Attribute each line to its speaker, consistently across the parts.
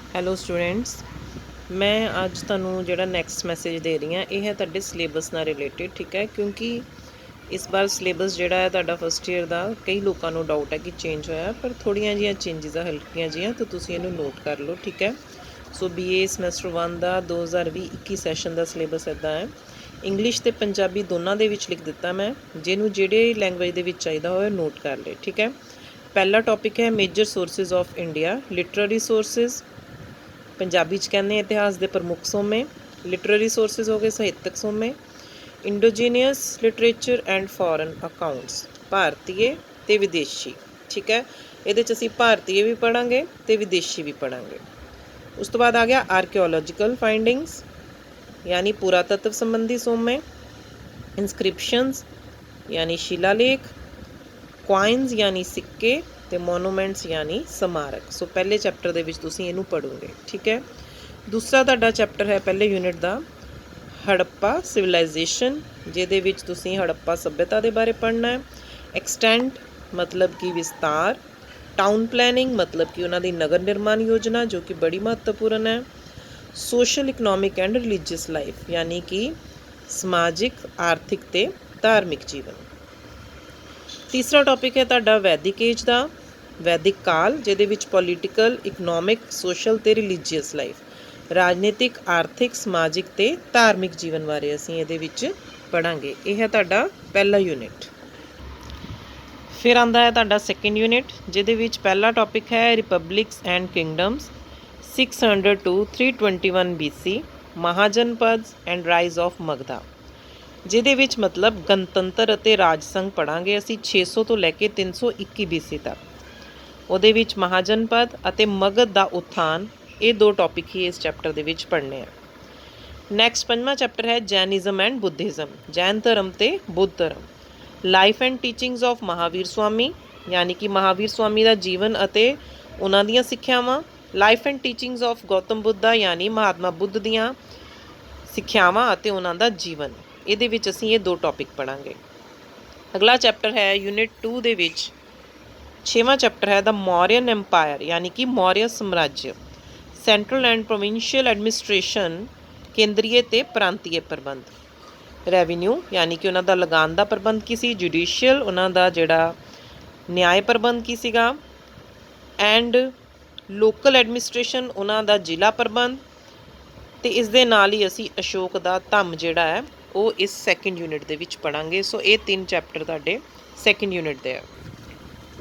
Speaker 1: Hello students, ਮੈਂ ਅੱਜ ਤੁਹਾਨੂੰ ਜਿਹੜਾ ਨੈਕਸਟ ਮੈਸੇਜ ਦੇ ਰਹੀ ਹਾਂ ਇਹ ਹੈ ਤੁਹਾਡੇ ਸਿਲੇਬਸ ਨਾਲ ਰਿਲੇਟਿਡ। ਠੀਕ ਹੈ, ਕਿਉਂਕਿ ਇਸ ਵਾਰ ਸਿਲੇਬਸ ਜਿਹੜਾ ਹੈ ਤੁਹਾਡਾ ਫਸਟ ਈਅਰ ਦਾ ਕਈ ਲੋਕਾਂ ਨੂੰ ਡਾਊਟ ਹੈ ਕਿ ਚੇਂਜ ਹੋਇਆ, ਪਰ ਥੋੜ੍ਹੀਆਂ ਜਿਹੀਆਂ ਚੇਂਜਿਸ ਆ, ਹਲਕੀਆਂ ਜਿਹੀਆਂ, ਤਾਂ ਤੁਸੀਂ ਇਹਨੂੰ ਨੋਟ ਕਰ ਲਓ। ਠੀਕ ਹੈ, ਸੋ BA ਸਮੈਸਟਰ 1 ਦਾ 2020-21 ਸੈਸ਼ਨ ਦਾ ਸਿਲੇਬਸ ਇੱਦਾਂ ਹੈ। ਇੰਗਲਿਸ਼ ਅਤੇ ਪੰਜਾਬੀ ਦੋਨਾਂ ਦੇ ਵਿੱਚ ਲਿਖ ਦਿੱਤਾ ਮੈਂ, ਜਿਹਨੂੰ ਜਿਹੜੇ ਲੈਂਗੁਏਜ ਦੇ ਵਿੱਚ ਚਾਹੀਦਾ ਹੋਵੇ ਨੋਟ ਕਰ ਲਏ। ਠੀਕ ਹੈ, ਪਹਿਲਾ ਟੌਪਿਕ ਹੈ major sources of India, literary sources. Punjabi 'ਚ ਕਹਿੰਦੇ ਇਤਿਹਾਸ ਦੇ ਪ੍ਰਮੁੱਖ ਸੋਮੇ। ਲਿਟਰਰੀ ਸੋਰਸਿਸ ਹੋ ਗਏ ਸਾਹਿਤਕ ਸੋਮੇ। ਇੰਡੋਜੀਨੀਅਸ ਲਿਟਰੇਚਰ ਐਂਡ ਫੋਰਨ ਅਕਾਊਂਟਸ, ਭਾਰਤੀਏ ਅਤੇ ਵਿਦੇਸ਼ੀ। ਠੀਕ ਹੈ, ਇਹਦੇ 'ਚ ਅਸੀਂ ਭਾਰਤੀਏ ਵੀ ਪੜ੍ਹਾਂਗੇ ਅਤੇ ਵਿਦੇਸ਼ੀ ਵੀ ਪੜ੍ਹਾਂਗੇ। ਉਸ ਤੋਂ ਬਾਅਦ ਆ ਗਿਆ ਆਰਕਿਓਲੋਜੀਕਲ ਫਾਈਂਡਿੰਗਸ, ਯਾਨੀ ਪੁਰਾਤੱਤਵ ਸੰਬੰਧੀ ਸੋਮੇ। ਇਨਸਕ੍ਰਿਪਸ਼ਨਸ ਯਾਨੀ ਸ਼ਿਲਾਲੇਖ। ਕੁਆਇਨਸ ਯਾਨੀ ਸਿੱਕੇ ਅਤੇ ਮੋਨੂਮੈਂਟਸ ਯਾਨੀ ਸਮਾਰਕ। ਸੋ ਪਹਿਲੇ ਚੈਪਟਰ ਦੇ ਵਿੱਚ ਤੁਸੀਂ ਇਹਨੂੰ ਪੜ੍ਹੋਗੇ। ਠੀਕ ਹੈ, ਦੂਸਰਾ ਤੁਹਾਡਾ ਚੈਪਟਰ ਹੈ ਪਹਿਲੇ ਯੂਨਿਟ ਦਾ ਹੜੱਪਾ ਸਿਵਲਾਈਜੇਸ਼ਨ, ਜਿਹਦੇ ਵਿੱਚ ਤੁਸੀਂ ਹੜੱਪਾ ਸੱਭਿਅਤਾ ਦੇ ਬਾਰੇ ਪੜ੍ਹਨਾ ਹੈ। ਐਕਸਟੈਂਟ ਮਤਲਬ ਕਿ ਵਿਸਤਾਰ। ਟਾਊਨ ਪਲੈਨਿੰਗ ਮਤਲਬ ਕਿ ਉਹਨਾਂ ਦੀ ਨਗਰ ਨਿਰਮਾਣ ਯੋਜਨਾ, ਜੋ ਕਿ ਬੜੀ ਮਹੱਤਵਪੂਰਨ ਹੈ। Social economic and religious life, ਯਾਨੀ ਕਿ ਸਮਾਜਿਕ, ਆਰਥਿਕ ਅਤੇ ਧਾਰਮਿਕ ਜੀਵਨ। ਤੀਸਰਾ ਟੌਪਿਕ ਹੈ ਤੁਹਾਡਾ ਵੈਦਿਕ ਏਜ ਦਾ, ਵੈਦਿਕ ਕਾਲ, ਜਿਹਦੇ ਵਿੱਚ ਪੋਲੀਟੀਕਲ, ਇਕਨੋਮਿਕ, ਸੋਸ਼ਲ ਅਤੇ ਰਿਲੀਜੀਅਸ ਲਾਈਫ, ਰਾਜਨੀਤਿਕ, ਆਰਥਿਕ, ਸਮਾਜਿਕ ਅਤੇ ਧਾਰਮਿਕ ਜੀਵਨ ਬਾਰੇ ਅਸੀਂ ਇਹਦੇ ਵਿੱਚ ਪੜ੍ਹਾਂਗੇ। ਇਹ ਹੈ ਤੁਹਾਡਾ ਪਹਿਲਾ ਯੂਨਿਟ। ਫਿਰ ਆਉਂਦਾ ਹੈ ਤੁਹਾਡਾ ਸੈਕਿੰਡ ਯੂਨਿਟ, ਜਿਹਦੇ ਵਿੱਚ ਪਹਿਲਾ ਟੌਪਿਕ ਹੈ republics and kingdoms 600 to 321 BC, Mahajanapadas and rise of Magadha, ਜਿਹਦੇ ਵਿੱਚ ਮਤਲਬ ਗਣਤੰਤਰ ਅਤੇ ਰਾਜ ਸੰਘ ਪੜ੍ਹਾਂਗੇ ਅਸੀਂ 600 ਤੋਂ ਲੈ ਕੇ 321 BC ਤੱਕ। ਉਹਦੇ ਵਿੱਚ ਮਹਾਜਨਪਦ ਅਤੇ ਮਗਧ ਦਾ ਉਥਾਨ, ਇਹ ਦੋ ਟੌਪਿਕ ਹੀ ਇਸ ਚੈਪਟਰ ਦੇ ਵਿੱਚ ਪੜ੍ਹਨੇ ਆ। ਨੈਕਸਟ ਪੰਜਵਾਂ ਚੈਪਟਰ ਹੈ ਜੈਨਿਜ਼ਮ ਐਂਡ ਬੁੱਧਿਜ਼ਮ, ਜੈਨ ਧਰਮ ਅਤੇ ਬੁੱਧ ਧਰਮ। Life and teachings of Mahavir Swami, ਯਾਨੀ ਕਿ ਮਹਾਵੀਰ ਸਵਾਮੀ ਦਾ ਜੀਵਨ ਅਤੇ ਉਹਨਾਂ ਦੀਆਂ ਸਿੱਖਿਆਵਾਂ। Life and teachings of Gautam Buddha, ਯਾਨੀ ਮਹਾਤਮਾ ਬੁੱਧ ਦੀਆਂ ਸਿੱਖਿਆਵਾਂ ਅਤੇ ਉਹਨਾਂ ਦਾ ਜੀਵਨ। ਇਹਦੇ ਵਿੱਚ ਅਸੀਂ ਇਹ ਦੋ ਟੌਪਿਕ ਪੜ੍ਹਾਂਗੇ। ਅਗਲਾ ਚੈਪਟਰ ਹੈ ਯੂਨਿਟ 2 ਦੇ ਵਿੱਚ 6ਵਾਂ ਚੈਪਟਰ ਹੈ ਦਾ ਮੌਰੀਅਨ ਐਮਪਾਇਰ, ਯਾਨੀ ਕਿ ਮੌਰੀਆ ਸਾਮਰਾਜ। ਸੈਂਟਰਲ ਐਂਡ ਪ੍ਰੋਵਿੰਸ਼ੀਅਲ ਐਡਮਿਨਿਸਟ੍ਰੇਸ਼ਨ, ਕੇਂਦਰੀ ਅਤੇ ਪ੍ਰਾਂਤੀਏ ਪ੍ਰਬੰਧ। ਰੈਵਨਿਊ, ਯਾਨੀ ਕਿ ਉਹਨਾਂ ਦਾ ਲਗਾਨ ਦਾ ਪ੍ਰਬੰਧ ਕੀ ਸੀ। ਜੁਡੀਸ਼ੀਅਲ, ਉਹਨਾਂ ਦਾ ਜਿਹੜਾ ਨਿਆਏ ਪ੍ਰਬੰਧ ਕੀ ਸੀਗਾ। ਐਂਡ ਲੋਕਲ ਐਡਮਿਨਿਸਟ੍ਰੇਸ਼ਨ, ਉਹਨਾਂ ਦਾ ਜ਼ਿਲ੍ਹਾ ਪ੍ਰਬੰਧ। ਅਤੇ ਇਸ ਦੇ ਨਾਲ ਹੀ ਅਸੀਂ ਅਸ਼ੋਕ ਦਾ ਧੰਮ ਜਿਹੜਾ ਹੈ ਉਹ ਇਸ ਸੈਕਿੰਡ ਯੂਨਿਟ ਦੇ ਵਿੱਚ ਪੜ੍ਹਾਂਗੇ। ਸੋ ਇਹ ਤਿੰਨ ਚੈਪਟਰ ਤੁਹਾਡੇ ਸੈਕਿੰਡ ਯੂਨਿਟ ਦੇ ਆ।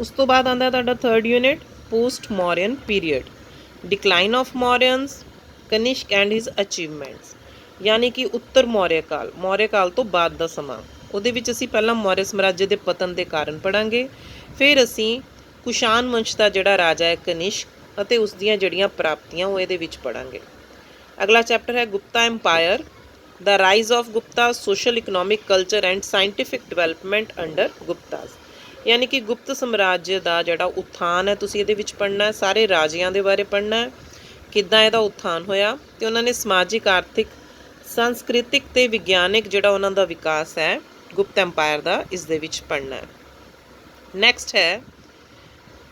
Speaker 1: ਉਸ ਤੋਂ ਬਾਅਦ ਆਉਂਦਾ ਤੁਹਾਡਾ third unit post Mauryan period, decline of Mauryans, Kanishka and his achievements, ਯਾਨੀ ਕਿ ਉੱਤਰ ਮੌਰੀਆ ਕਾਲ, ਮੌਰੀਆ ਕਾਲ ਤੋਂ ਬਾਅਦ ਦਾ ਸਮਾਂ। ਉਹਦੇ ਵਿੱਚ ਅਸੀਂ ਪਹਿਲਾਂ ਮੌਰੀਆ ਸਾਮਰਾਜ ਦੇ ਪਤਨ ਦੇ ਕਾਰਨ ਪੜ੍ਹਾਂਗੇ, ਫਿਰ ਅਸੀਂ ਕੁਸ਼ਾਨ ਵੰਸ਼ ਦਾ ਜਿਹੜਾ ਰਾਜਾ ਹੈ ਕਨਿਸ਼ਕ ਅਤੇ ਉਸ ਦੀਆਂ ਜਿਹੜੀਆਂ ਪ੍ਰਾਪਤੀਆਂ ਉਹ ਇਹਦੇ ਵਿੱਚ ਪੜ੍ਹਾਂਗੇ। ਅਗਲਾ ਚੈਪਟਰ ਹੈ ਗੁਪਤਾ ਐਮਪਾਇਰ, ਦਾ rise of Gupta, social, economic, culture and scientific development under Guptas, ਯਾਨੀ ਕਿ ਗੁਪਤ ਸਾਮਰਾਜ ਦਾ ਜਿਹੜਾ ਉਥਾਨ ਹੈ ਤੁਸੀਂ ਇਹਦੇ ਵਿੱਚ ਪੜ੍ਹਨਾ ਹੈ। ਸਾਰੇ ਰਾਜਿਆਂ ਦੇ ਬਾਰੇ ਪੜ੍ਹਨਾ ਹੈ, ਕਿੱਦਾਂ ਇਹਦਾ ਉਥਾਨ ਹੋਇਆ ਅਤੇ ਉਹਨਾਂ ਨੇ ਸਮਾਜਿਕ, ਆਰਥਿਕ, ਸੰਸਕ੍ਰਿਤਿਕ ਅਤੇ ਵਿਗਿਆਨਿਕ ਜਿਹੜਾ ਉਹਨਾਂ ਦਾ ਵਿਕਾਸ ਹੈ ਗੁਪਤ ਐਮਪਾਇਰ ਦਾ, ਇਸ ਦੇ ਵਿੱਚ ਪੜ੍ਹਨਾ ਹੈ। ਨੈਕਸਟ ਹੈ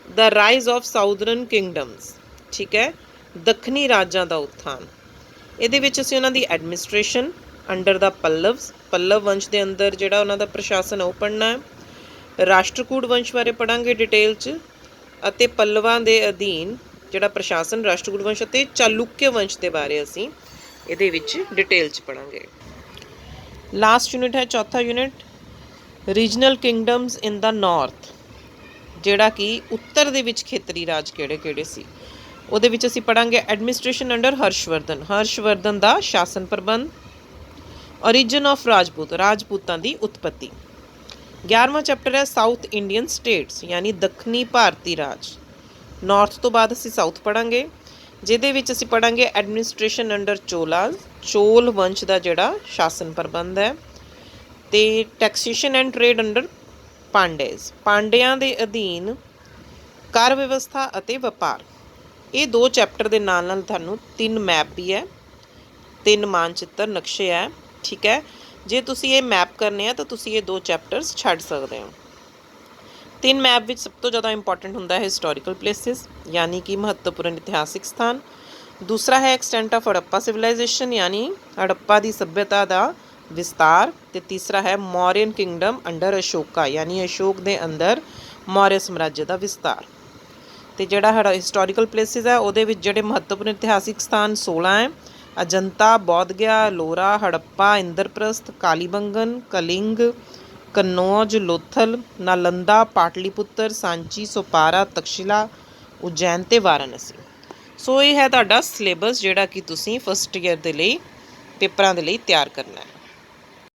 Speaker 1: ਦਾ ਰਾਈਜ਼ ਆਫ ਸਾਊਦਰਨ ਕਿੰਗਡਮਸ, ਠੀਕ ਹੈ, ਦੱਖਣੀ ਰਾਜਾਂ ਦਾ ਉਥਾਨ। ਇਹਦੇ ਵਿੱਚ ਅਸੀਂ ਉਹਨਾਂ ਦੀ ਐਡਮਿਨਿਸਟ੍ਰੇਸ਼ਨ ਅੰਡਰ ਦਾ ਪੱਲਵਸ, ਪੱਲਵ ਵੰਸ਼ ਦੇ ਅੰਦਰ ਜਿਹੜਾ ਉਹਨਾਂ ਦਾ ਪ੍ਰਸ਼ਾਸਨ ਉਹ ਪੜ੍ਹਨਾ ਹੈ। ਰਾਸ਼ਟਰਕੂਟ ਵੰਸ਼ ਬਾਰੇ ਪੜ੍ਹਾਂਗੇ ਡਿਟੇਲ 'ਚ, ਅਤੇ ਪੱਲਵਾਂ ਦੇ ਅਧੀਨ ਜਿਹੜਾ ਪ੍ਰਸ਼ਾਸਨ ਰਾਸ਼ਟਰਕੂਟ ਵੰਸ਼ ਅਤੇ ਚਾਲੁਕਿਆ ਵੰਸ਼ ਦੇ ਬਾਰੇ ਅਸੀਂ ਇਹਦੇ ਵਿੱਚ ਡਿਟੇਲ 'ਚ ਪੜ੍ਹਾਂਗੇ। ਲਾਸਟ ਯੂਨਿਟ ਹੈ ਚੌਥਾ ਯੂਨਿਟ ਰੀਜਨਲ ਕਿੰਗਡਮਸ ਇਨ ਦਾ ਨਾਰਥ, ਜਿਹੜਾ ਕਿ ਉੱਤਰ ਦੇ ਵਿੱਚ ਖੇਤਰੀ ਰਾਜ ਕਿਹੜੇ ਕਿਹੜੇ ਸੀ। ਉਹਦੇ ਵਿੱਚ ਅਸੀਂ ਪੜ੍ਹਾਂਗੇ ਐਡਮਿਨਿਸਟ੍ਰੇਸ਼ਨ ਅੰਡਰ ਹਰਸ਼ਵਰਧਨ, ਹਰਸ਼ਵਰਧਨ ਦਾ ਸ਼ਾਸਨ ਪ੍ਰਬੰਧ। ਓਰੀਜਨ ਆਫ ਰਾਜਪੂਤ, ਰਾਜਪੂਤਾਂ ਦੀ ਉਤਪਤੀ। 11ਵਾਂ ਚੈਪਟਰ ਹੈ ਸਾਊਥ ਇੰਡੀਅਨ ਸਟੇਟਸ, ਯਾਨੀ ਦੱਖਣੀ ਭਾਰਤੀ ਰਾਜ। ਨਾਰਥ ਤੋਂ ਬਾਅਦ ਅਸੀਂ ਸਾਊਥ ਪੜ੍ਹਾਂਗੇ, ਜਿਹਦੇ ਵਿੱਚ ਅਸੀਂ ਪੜ੍ਹਾਂਗੇ ਐਡਮਿਨਿਸਟ੍ਰੇਸ਼ਨ ਅੰਡਰ ਚੋਲਾਸ, ਚੋਲ ਵੰਸ਼ ਦਾ ਜਿਹੜਾ ਸ਼ਾਸਨ ਪ੍ਰਬੰਧ ਹੈ। ਅਤੇ taxation and trade under ਪਾਂਡੇਜ਼, Pandian ਦੇ ਅਧੀਨ ਕਰ ਵਿਵਸਥਾ ਅਤੇ ਵਪਾਰ। ਇਹ ਦੋ ਚੈਪਟਰ ਦੇ ਨਾਲ ਨਾਲ ਤੁਹਾਨੂੰ 3 ਮੈਪ ਵੀ ਹੈ, 3 ਮਾਨਚਿੱਤਰ ਨਕਸ਼ੇ ਹੈ। ਠੀਕ ਹੈ, ਜੇ ਤੁਸੀਂ ਇਹ ਮੈਪ ਕਰਨੇ ਆ ਤਾਂ ਤੁਸੀਂ ਇਹ 2 ਚੈਪਟਰਸ ਛੱਡ ਸਕਦੇ ਹੋ। 3 ਮੈਪ ਵਿੱਚ ਸਭ ਤੋਂ ਜ਼ਿਆਦਾ ਇੰਪੋਰਟੈਂਟ ਹੁੰਦਾ ਹੈ ਹਿਸਟੋਰੀਕਲ ਪਲੇਸਿਸ, ਯਾਨੀ ਕਿ ਮਹੱਤਵਪੂਰਨ ਇਤਿਹਾਸਿਕ ਸਥਾਨ। ਦੂਸਰਾ ਹੈ ਐਕਸਟੈਂਟ ਆਫ ਹੜੱਪਾ ਸਿਵਲਾਈਜੇਸ਼ਨ, ਯਾਨੀ ਹੜੱਪਾ ਦੀ ਸੱਭਿਅਤਾ ਦਾ ਵਿਸਤਾਰ। ਅਤੇ ਤੀਸਰਾ ਹੈ ਮੌਰੀਅਨ ਕਿੰਗਡਮ ਅੰਡਰ ਅਸ਼ੋਕਾ, ਯਾਨੀ ਅਸ਼ੋਕ ਦੇ ਅੰਦਰ ਮੌਰੀਆ ਸਮਰਾਜ ਦਾ ਵਿਸਤਾਰ। ਅਤੇ ਜਿਹੜਾ ਹਿਸਟੋਰੀਕਲ ਪਲੇਸਿਸ ਹੈ ਉਹਦੇ ਵਿੱਚ ਜਿਹੜੇ ਮਹੱਤਵਪੂਰਨ ਇਤਿਹਾਸਿਕ ਸਥਾਨ 16 ਹੈ। ਅਜੰਤਾ, ਬੌਧਗਿਆ, ਅਲੋਰਾ, ਹੜੱਪਾ, ਇੰਦਰਪ੍ਰਸਥ, ਕਾਲੀਬੰਗਨ, ਕਲਿੰਗ, ਕਨੌਜ, ਲੋਥਲ, ਨਾਲੰਦਾ, ਪਾਟਲੀਪੁੱਤਰ, ਸਾਂਚੀ, ਸੋਪਾਰਾ, ਤਕਸ਼ਿਲਾ, ਉਜੈਨ ਅਤੇ ਵਾਰਾਣਸੀ। ਸੋ ਇਹ ਹੈ ਤੁਹਾਡਾ ਸਿਲੇਬਸ ਜਿਹੜਾ ਕਿ ਤੁਸੀਂ ਫਸਟ ਈਅਰ ਦੇ ਲਈ ਪੇਪਰਾਂ ਦੇ ਲਈ ਤਿਆਰ ਕਰਨਾ ਹੈ।